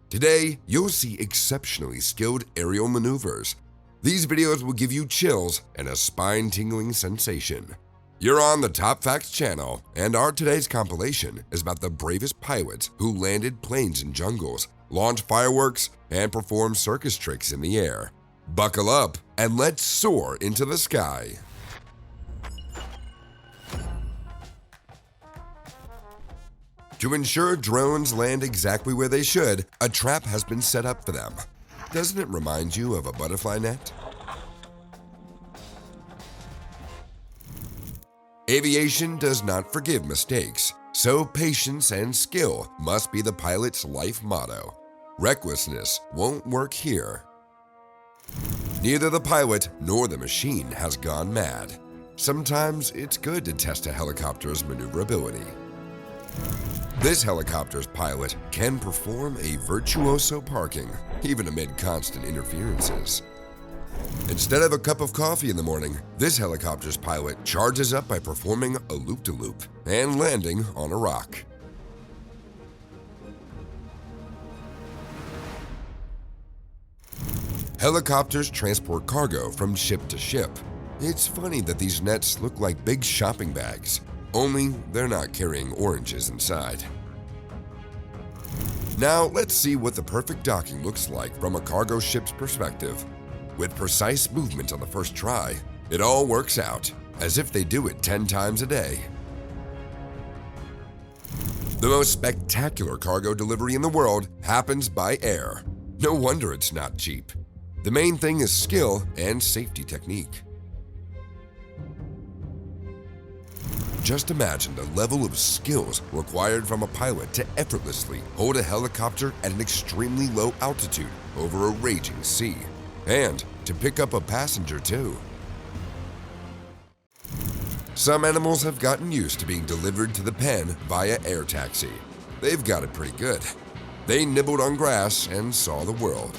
Today, you'll see exceptionally skilled aerial maneuvers. These videos will give you chills and a spine-tingling sensation. You're on the Top Facts channel, and our today's compilation is about the bravest pilots who landed planes in jungles, launched fireworks, and performed circus tricks in the air. Buckle up and let's soar into the sky. To ensure drones land exactly where they should, a trap has been set up for them. Doesn't it remind you of a butterfly net? Aviation does not forgive mistakes, so patience and skill must be the pilot's life motto. Recklessness won't work here. Neither the pilot nor the machine has gone mad. Sometimes it's good to test a helicopter's maneuverability. This helicopter's pilot can perform a virtuoso parking, even amid constant interferences. Instead of a cup of coffee in the morning, this helicopter's pilot charges up by performing a loop-de-loop and landing on a rock. Helicopters transport cargo from ship to ship. It's funny that these nets look like big shopping bags, only they're not carrying oranges inside. Now let's see what the perfect docking looks like from a cargo ship's perspective. With precise movement on the first try, it all works out, as if they do it 10 times a day. The most spectacular cargo delivery in the world happens by air. No wonder it's not cheap. The main thing is skill and safety technique. Just imagine the level of skills required from a pilot to effortlessly hold a helicopter at an extremely low altitude over a raging sea, and to pick up a passenger too. Some animals have gotten used to being delivered to the pen via air taxi. They've got it pretty good. They nibbled on grass and saw the world.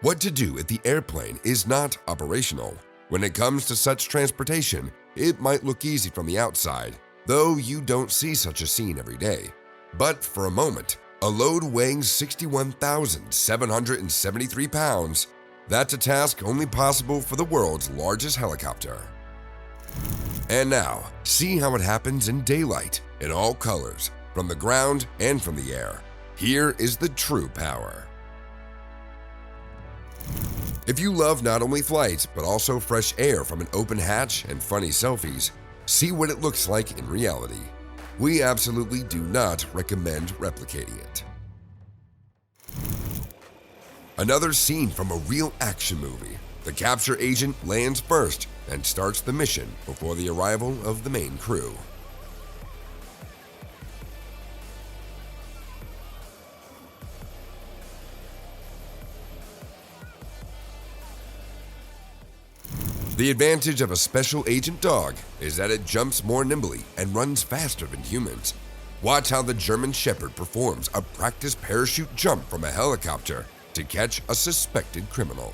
What to do if the airplane is not operational? When it comes to such transportation, it might look easy from the outside, though you don't see such a scene every day. But for a moment, a load weighing 61,773 pounds, that's a task only possible for the world's largest helicopter. And now, see how it happens in daylight, in all colors, from the ground and from the air. Here is the true power. If you love not only flights, but also fresh air from an open hatch and funny selfies, see what it looks like in reality. We absolutely do not recommend replicating it. Another scene from a real action movie. The capture agent lands first and starts the mission before the arrival of the main crew. The advantage of a special agent dog is that it jumps more nimbly and runs faster than humans. Watch how the German Shepherd performs a practice parachute jump from a helicopter to catch a suspected criminal.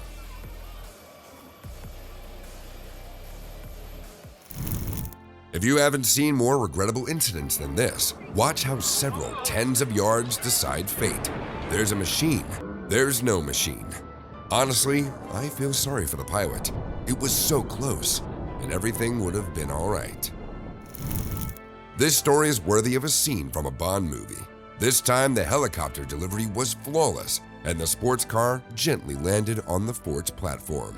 If you haven't seen more regrettable incidents than this, watch how several tens of yards decide fate. There's a machine, there's no machine. Honestly, I feel sorry for the pilot. It was so close, and everything would have been all right. This story is worthy of a scene from a Bond movie. This time, the helicopter delivery was flawless, and the sports car gently landed on the fort's platform.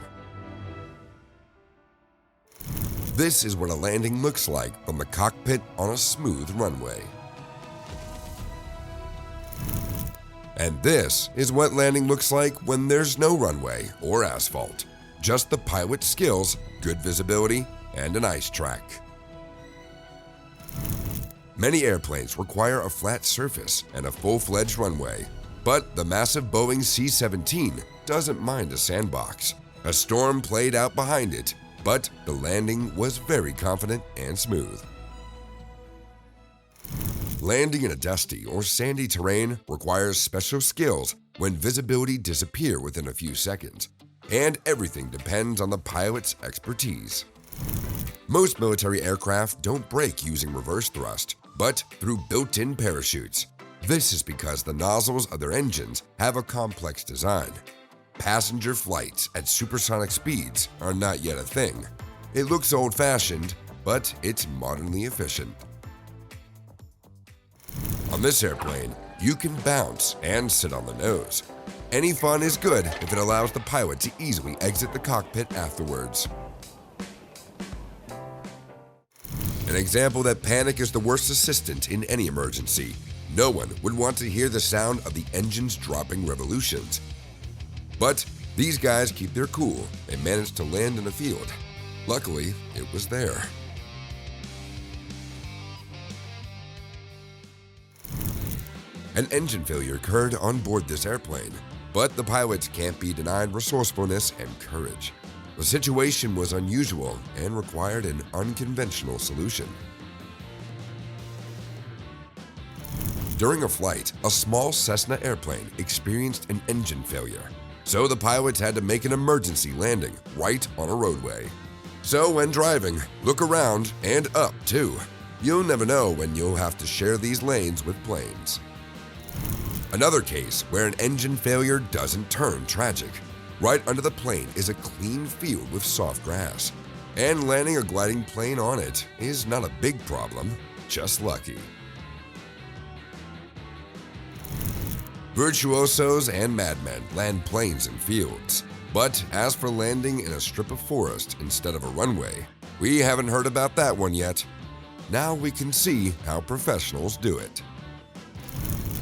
This is what a landing looks like from the cockpit on a smooth runway. And this is what landing looks like when there's no runway or asphalt. Just the pilot's skills, good visibility, and an ice track. Many airplanes require a flat surface and a full-fledged runway, but the massive Boeing C-17 doesn't mind a sandbox. A storm played out behind it, but the landing was very confident and smooth. Landing in a dusty or sandy terrain requires special skills when visibility disappears within a few seconds, and everything depends on the pilot's expertise. Most military aircraft don't brake using reverse thrust, but through built-in parachutes. This is because the nozzles of their engines have a complex design. Passenger flights at supersonic speeds are not yet a thing. It looks old-fashioned, but it's modernly efficient. On this airplane, you can bounce and sit on the nose. Any fun is good if it allows the pilot to easily exit the cockpit afterwards. An example that panic is the worst assistant in any emergency. No one would want to hear the sound of the engines dropping revolutions. But these guys keep their cool and manage to land in a field. Luckily, it was there. An engine failure occurred on board this airplane, but the pilots can't be denied resourcefulness and courage. The situation was unusual and required an unconventional solution. During a flight, a small Cessna airplane experienced an engine failure, so the pilots had to make an emergency landing right on a roadway. So when driving, look around and up too. You'll never know when you'll have to share these lanes with planes. Another case where an engine failure doesn't turn tragic. Right under the plane is a clean field with soft grass, and landing a gliding plane on it is not a big problem, just lucky. Virtuosos and madmen land planes in fields, but as for landing in a strip of forest instead of a runway, we haven't heard about that one yet. Now we can see how professionals do it.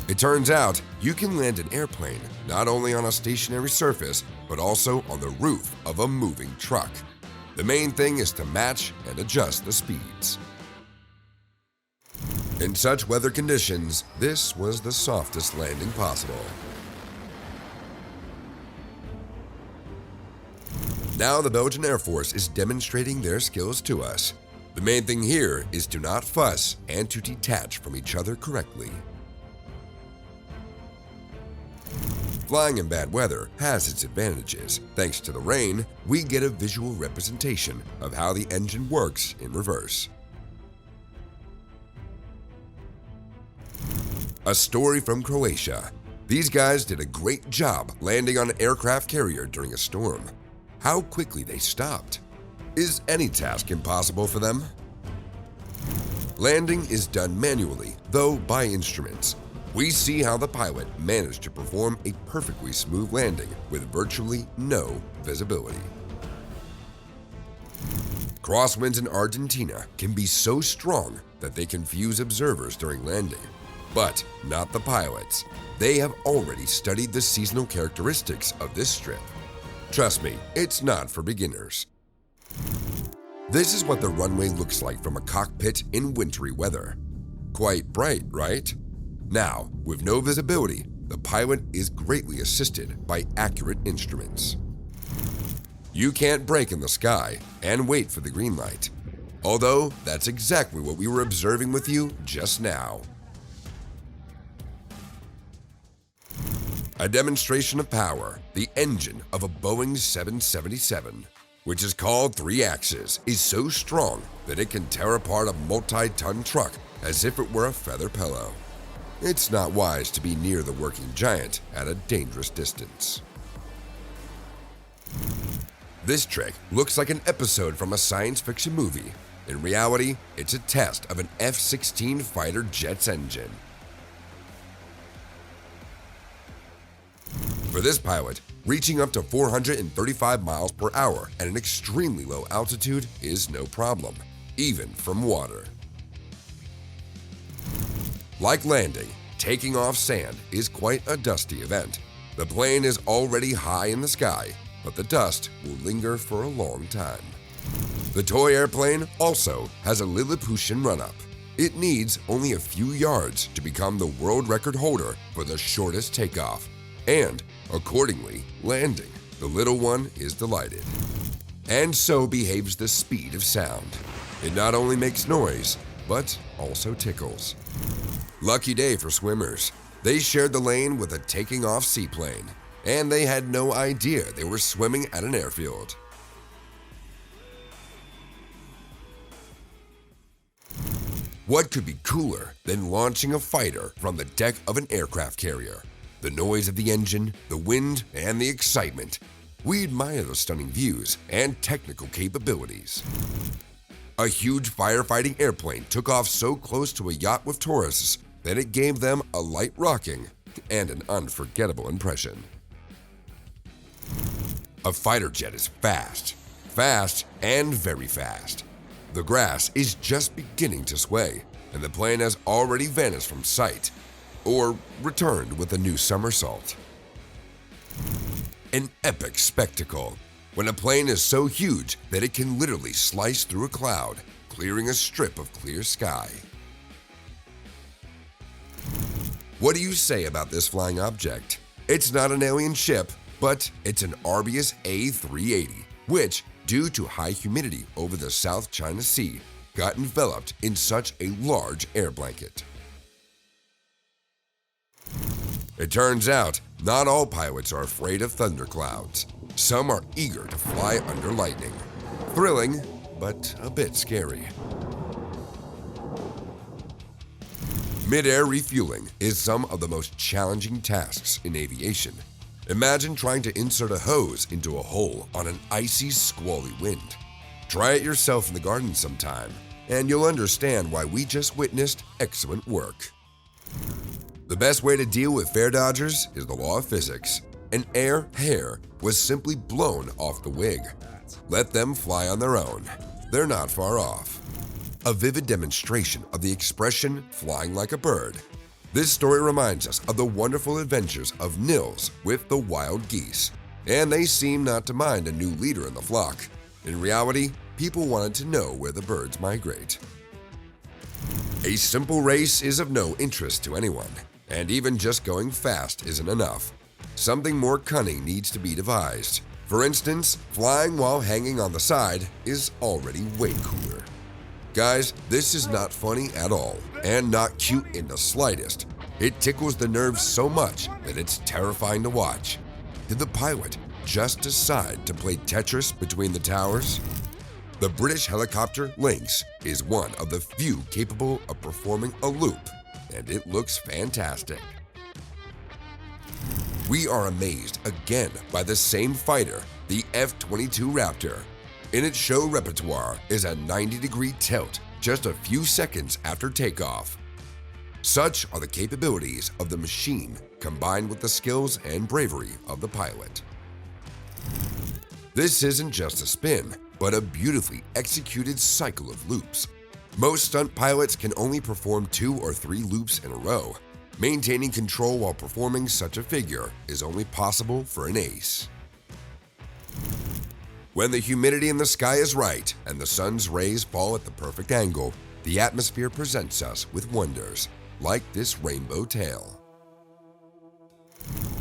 It turns out you can land an airplane not only on a stationary surface, but also on the roof of a moving truck. The main thing is to match and adjust the speeds. In such weather conditions, this was the softest landing possible. Now the Belgian Air Force is demonstrating their skills to us. The main thing here is to not fuss and to detach from each other correctly. Flying in bad weather has its advantages. Thanks to the rain, we get a visual representation of how the engine works in reverse. A story from Croatia. These guys did a great job landing on an aircraft carrier during a storm. How quickly they stopped. Is any task impossible for them? Landing is done manually, though by instruments. We see how the pilot managed to perform a perfectly smooth landing with virtually no visibility. Crosswinds in Argentina can be so strong that they confuse observers during landing, but not the pilots. They have already studied the seasonal characteristics of this strip. Trust me, it's not for beginners. This is what the runway looks like from a cockpit in wintry weather. Quite bright, right? Now, with no visibility, the pilot is greatly assisted by accurate instruments. You can't brake in the sky and wait for the green light, although that's exactly what we were observing with you just now. A demonstration of power, the engine of a Boeing 777, which is called 3 axes, is so strong that it can tear apart a multi-ton truck as if it were a feather pillow. It's not wise to be near the working giant at a dangerous distance. This trick looks like an episode from a science fiction movie. In reality, it's a test of an F-16 fighter jet's engine. For this pilot, reaching up to 435 miles per hour at an extremely low altitude is no problem, even from water. Like landing, taking off sand is quite a dusty event. The plane is already high in the sky, but the dust will linger for a long time. The toy airplane also has a Lilliputian run-up. It needs only a few yards to become the world record holder for the shortest takeoff, and accordingly, landing. The little one is delighted. And so behaves the speed of sound. It not only makes noise, but also tickles. Lucky day for swimmers. They shared the lane with a taking off seaplane, and they had no idea they were swimming at an airfield. What could be cooler than launching a fighter from the deck of an aircraft carrier? The noise of the engine, the wind, and the excitement. We admire the stunning views and technical capabilities. A huge firefighting airplane took off so close to a yacht with tourists that it gave them a light rocking and an unforgettable impression. A fighter jet is fast, and very fast. The grass is just beginning to sway, and the plane has already vanished from sight, or returned with a new somersault. An epic spectacle, when a plane is so huge that it can literally slice through a cloud, clearing a strip of clear sky. What do you say about this flying object? It's not an alien ship, but it's an Arbius A380, which, due to high humidity over the South China Sea, got enveloped in such a large air blanket. It turns out, not all pilots are afraid of thunderclouds. Some are eager to fly under lightning. Thrilling, but a bit scary. Mid-air refueling is some of the most challenging tasks in aviation. Imagine trying to insert a hose into a hole on an icy, squally wind. Try it yourself in the garden sometime, and you'll understand why we just witnessed excellent work. The best way to deal with fare dodgers is the law of physics. An air hair was simply blown off the wig. Let them fly on their own. They're not far off. A vivid demonstration of the expression flying like a bird. This story reminds us of the wonderful adventures of Nils with the wild geese, and they seem not to mind a new leader in the flock. In reality, people wanted to know where the birds migrate. A simple race is of no interest to anyone, and even just going fast isn't enough. Something more cunning needs to be devised. For instance, flying while hanging on the side is already way cooler. Guys, this is not funny at all, and not cute in the slightest. It tickles the nerves so much that it's terrifying to watch. Did the pilot just decide to play Tetris between the towers? The British helicopter Lynx is one of the few capable of performing a loop, and it looks fantastic. We are amazed again by the same fighter, the F-22 Raptor. In its show repertoire is a 90-degree tilt just a few seconds after takeoff. Such are the capabilities of the machine combined with the skills and bravery of the pilot. This isn't just a spin, but a beautifully executed cycle of loops. Most stunt pilots can only perform 2 or 3 loops in a row. Maintaining control while performing such a figure is only possible for an ace. When the humidity in the sky is right and the sun's rays fall at the perfect angle, the atmosphere presents us with wonders, like this rainbow tail.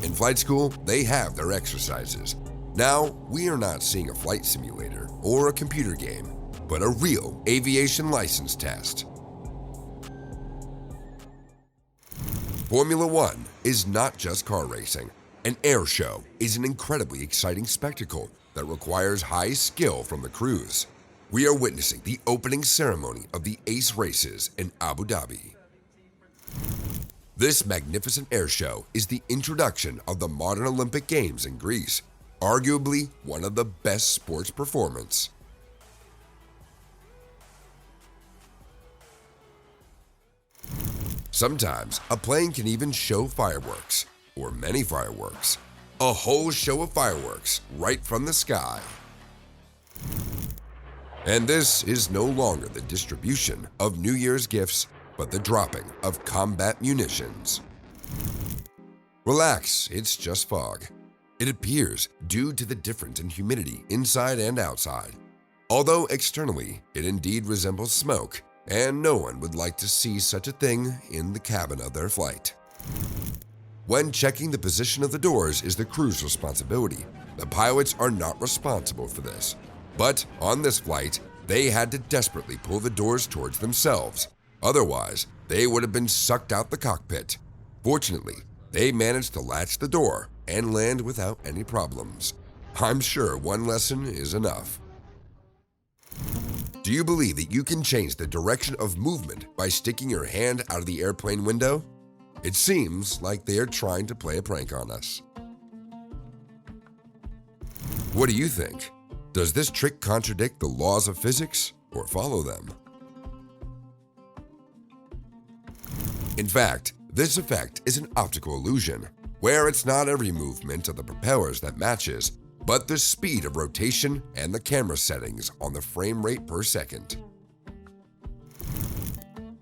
In flight school, they have their exercises. Now, we are not seeing a flight simulator or a computer game, but a real aviation license test. Formula One is not just car racing. An air show is an incredibly exciting spectacle that requires high skill from the crews. We are witnessing the opening ceremony of the Ace Races in Abu Dhabi. This magnificent air show is the introduction of the modern Olympic Games in Greece, arguably one of the best sports performance. Sometimes a plane can even show fireworks, or many fireworks. A whole show of fireworks right from the sky. And this is no longer the distribution of New Year's gifts, but the dropping of combat munitions. Relax, it's just fog. It appears due to the difference in humidity inside and outside. Although externally, it indeed resembles smoke, and no one would like to see such a thing in the cabin of their flight. When checking the position of the doors is the crew's responsibility. The pilots are not responsible for this. But on this flight, they had to desperately pull the doors towards themselves. Otherwise, they would have been sucked out the cockpit. Fortunately, they managed to latch the door and land without any problems. I'm sure one lesson is enough. Do you believe that you can change the direction of movement by sticking your hand out of the airplane window? It seems like they are trying to play a prank on us. What do you think? Does this trick contradict the laws of physics or follow them? In fact, this effect is an optical illusion, where it's not every movement of the propellers that matches, but the speed of rotation and the camera settings on the frame rate per second.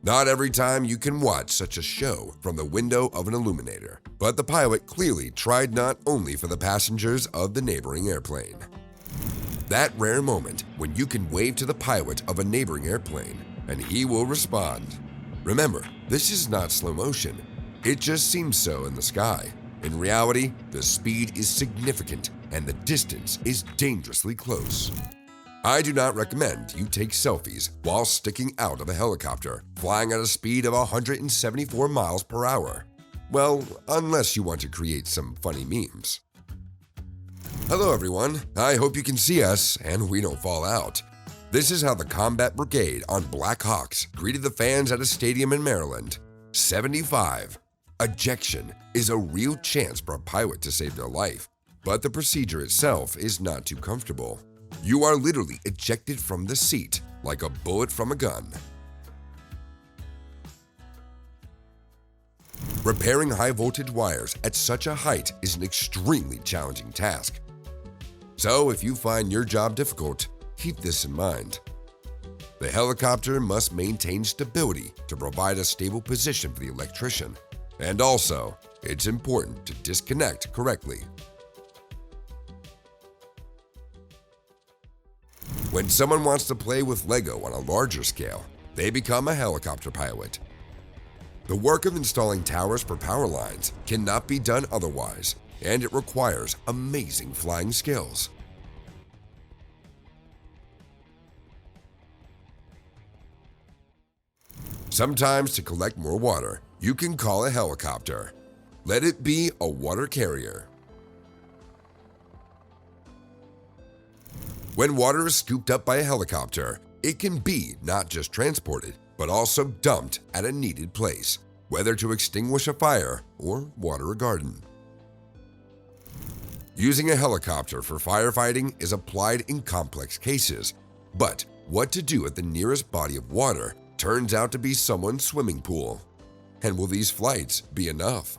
Not every time you can watch such a show from the window of an illuminator, but the pilot clearly tried not only for the passengers of the neighboring airplane. That rare moment when you can wave to the pilot of a neighboring airplane and he will respond. Remember, this is not slow motion. It just seems so in the sky. In reality, the speed is significant and the distance is dangerously close. I do not recommend you take selfies while sticking out of a helicopter, flying at a speed of 174 miles per hour. Well, unless you want to create some funny memes. Hello everyone, I hope you can see us and we don't fall out. This is how the Combat Brigade on Black Hawks greeted the fans at a stadium in Maryland. 75. Ejection is a real chance for a pilot to save their life, but the procedure itself is not too comfortable. You are literally ejected from the seat like a bullet from a gun. Repairing high voltage wires at such a height is an extremely challenging task. So if you find your job difficult, keep this in mind. The helicopter must maintain stability to provide a stable position for the electrician. And also, it's important to disconnect correctly. When someone wants to play with Lego on a larger scale, they become a helicopter pilot. The work of installing towers for power lines cannot be done otherwise, and it requires amazing flying skills. Sometimes to collect more water, you can call a helicopter. Let it be a water carrier. When water is scooped up by a helicopter, it can be not just transported, but also dumped at a needed place, whether to extinguish a fire or water a garden. Using a helicopter for firefighting is applied in complex cases, but what to do at the nearest body of water turns out to be someone's swimming pool. And will these flights be enough?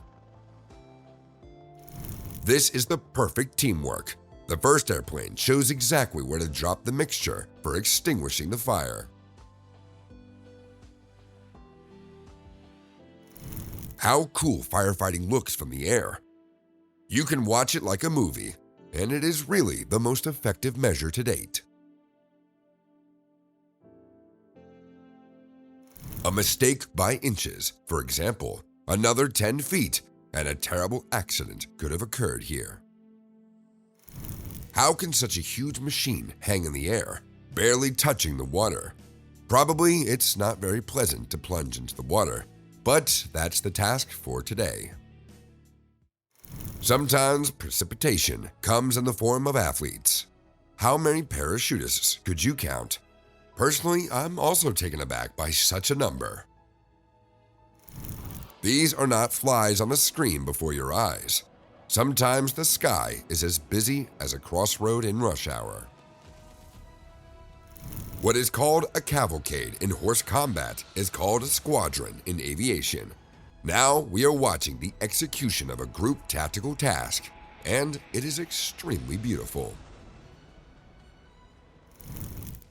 This is the perfect teamwork. The first airplane shows exactly where to drop the mixture for extinguishing the fire. How cool firefighting looks from the air. You can watch it like a movie, and it is really the most effective measure to date. A mistake by inches, for example, another 10 feet, and a terrible accident could have occurred here. How can such a huge machine hang in the air, barely touching the water? Probably it's not very pleasant to plunge into the water, but that's the task for today. Sometimes precipitation comes in the form of athletes. How many parachutists could you count? Personally, I'm also taken aback by such a number. These are not flies on a screen before your eyes. Sometimes the sky is as busy as a crossroad in rush hour. What is called a cavalcade in horse combat is called a squadron in aviation. Now we are watching the execution of a group tactical task, and it is extremely beautiful.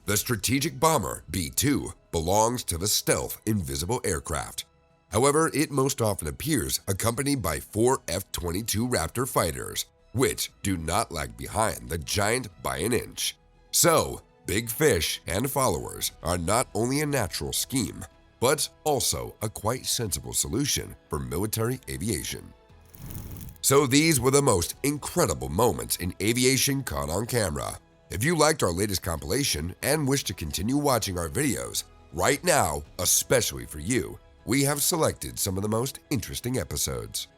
The strategic bomber B-2 belongs to the stealth invisible aircraft. However, it most often appears accompanied by 4 F-22 Raptor fighters, which do not lag behind the giant by an inch. So, big fish and followers are not only a natural scheme, but also a quite sensible solution for military aviation. So these were the most incredible moments in aviation caught on camera. If you liked our latest compilation and wish to continue watching our videos, right now, especially for you, we have selected some of the most interesting episodes.